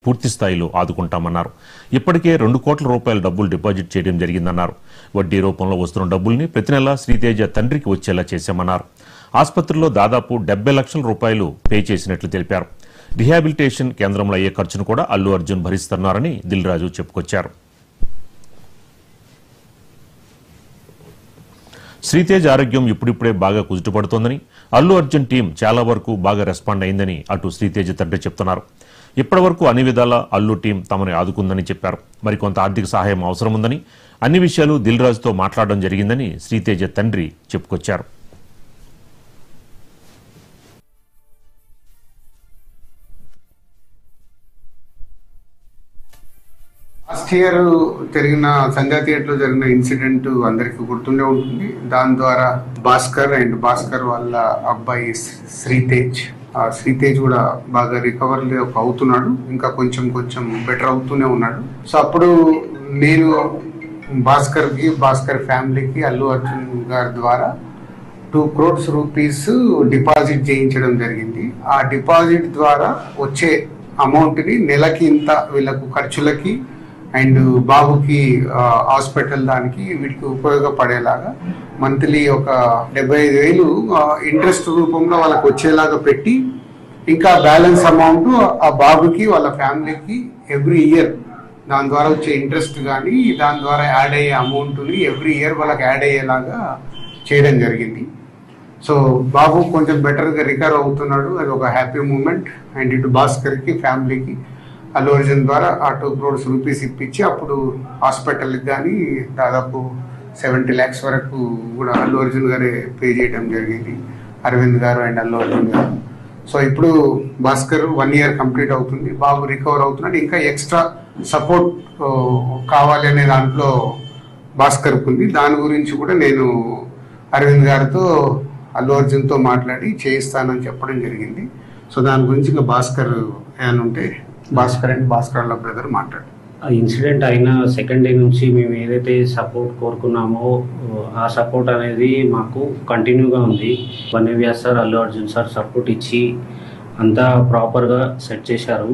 పూర్తి స్థాయిలో ఆదుకుంటామన్నారు. ఇప్పటికే 2 కోట్ల రూపాయల డబ్బులు డిపాజిట్ చేయడం జరిగిందన్నారు. వడ్డీ రూపంలో వస్తున్న డబ్బుల్ని ప్రతి నెలా శ్రీతేజ తండ్రికి వచ్చేలా చేశామన్నారు. ఆసుపత్రిలో దాదాపు 70 లక్షల రూపాయలు పే చేసినట్లు తెలిపారు. రిహాబిలిటేషన్ కేంద్రంలో అయ్యే ఖర్చును కూడా అల్లు అర్జున్ భరిస్తున్నారని దిల్ రాజు చెప్పుకొచ్చారు. శ్రీతేజ్ ఆరోగ్యం ఇప్పుడిప్పుడే బాగా కుదుటపడుతోందని, అల్లు అర్జున్ టీం చాలా వరకు బాగా రెస్పాండ్ అయిందని అటు శ్రీతేజ్ తండ్రి చెప్తున్నారు. ఇప్పటి వరకు అన్ని విధాల అల్లు టీం తమని ఆదుకుందని చెప్పారు. మరికొంత ఆర్థిక సహాయం అవసరం ఉందని, అన్ని విషయాలు దిల్ రాజుతో మాట్లాడడం జరిగిందని శ్రీతేజ్ తండ్రి చెప్పుకొచ్చారు. లాస్ట్ ఇయర్ జరిగిన సంధ్యా థియేటర్లో జరిగిన ఇన్సిడెంట్ అందరికీ గుర్తుండే ఉంటుంది. దాని ద్వారా భాస్కర్ వాళ్ళ అబ్బాయి శ్రీతేజ్ కూడా బాగా రికవర్ అవుతున్నాడు. ఇంకా కొంచెం బెటర్ అవుతూనే ఉన్నాడు. సో అప్పుడు నేను భాస్కర్ ఫ్యామిలీకి అల్లు అర్జున్ గారి ద్వారా 2 crores రూపీస్ డిపాజిట్ చేయించడం జరిగింది. ఆ డిపాజిట్ ద్వారా వచ్చే అమౌంట్ని నెలకి ఇంత వీళ్ళకు ఖర్చులకి అండ్ బాబుకి హాస్పిటల్ దానికి వీటికి ఉపయోగపడేలాగా మంత్లీ ఒక 75,000 ఇంట్రెస్ట్ రూపంలో వాళ్ళకి వచ్చేలాగా పెట్టి, ఇంకా బ్యాలెన్స్ అమౌంట్ ఆ బాబుకి వాళ్ళ ఫ్యామిలీకి ఎవ్రీ ఇయర్ దాని ద్వారా వచ్చే ఇంట్రెస్ట్ కానీ దాని ద్వారా యాడ్ అయ్యే అమౌంట్ని ఎవ్రీ ఇయర్ వాళ్ళకి యాడ్ అయ్యేలాగా చేయడం జరిగింది. సో బాబు కొంచెం బెటర్గా రికవర్ అవుతున్నాడు. అది ఒక హ్యాపీ మూమెంట్. అండ్ ఇటు భాస్కర్కి ఫ్యామిలీకి అల్లు అర్జున్ ద్వారా ఆ 2 crores రూపీస్ ఇప్పించి అప్పుడు హాస్పిటల్కి కానీ దాదాపు 70 lakhs వరకు కూడా అల్లు అర్జున్ గారే పే చేయడం జరిగింది, అరవింద్ గారు అండ్ అల్లు అర్జున్ గారు. సో ఇప్పుడు భాస్కర్ 1 year కంప్లీట్ అవుతుంది, బాబు రికవర్ అవుతున్నాడు. ఇంకా ఎక్స్ట్రా సపోర్ట్ కావాలి అనే దాంట్లో భాస్కర్కి ఉంది. దాని గురించి కూడా నేను అరవింద్ గారితో అల్లు అర్జున్తో మాట్లాడి చేయిస్తానని చెప్పడం జరిగింది. సో దాని గురించి ఇంకా భాస్కర్ ఏమైనా ఉంటే భాస్కర్ వాళ్ళ బ్రదర్ మాట్లాడు. ఆ ఇన్సిడెంట్ అయిన సెకండ్ డే నుంచి మేము ఏదైతే సపోర్ట్ కోరుకున్నామో ఆ సపోర్ట్ అనేది మాకు కంటిన్యూగా ఉంది. వన్యవ్యాస్ sir, Allu Arjun sir support ఇచ్చి అంతా ప్రాపర్గా సెట్ చేశారు.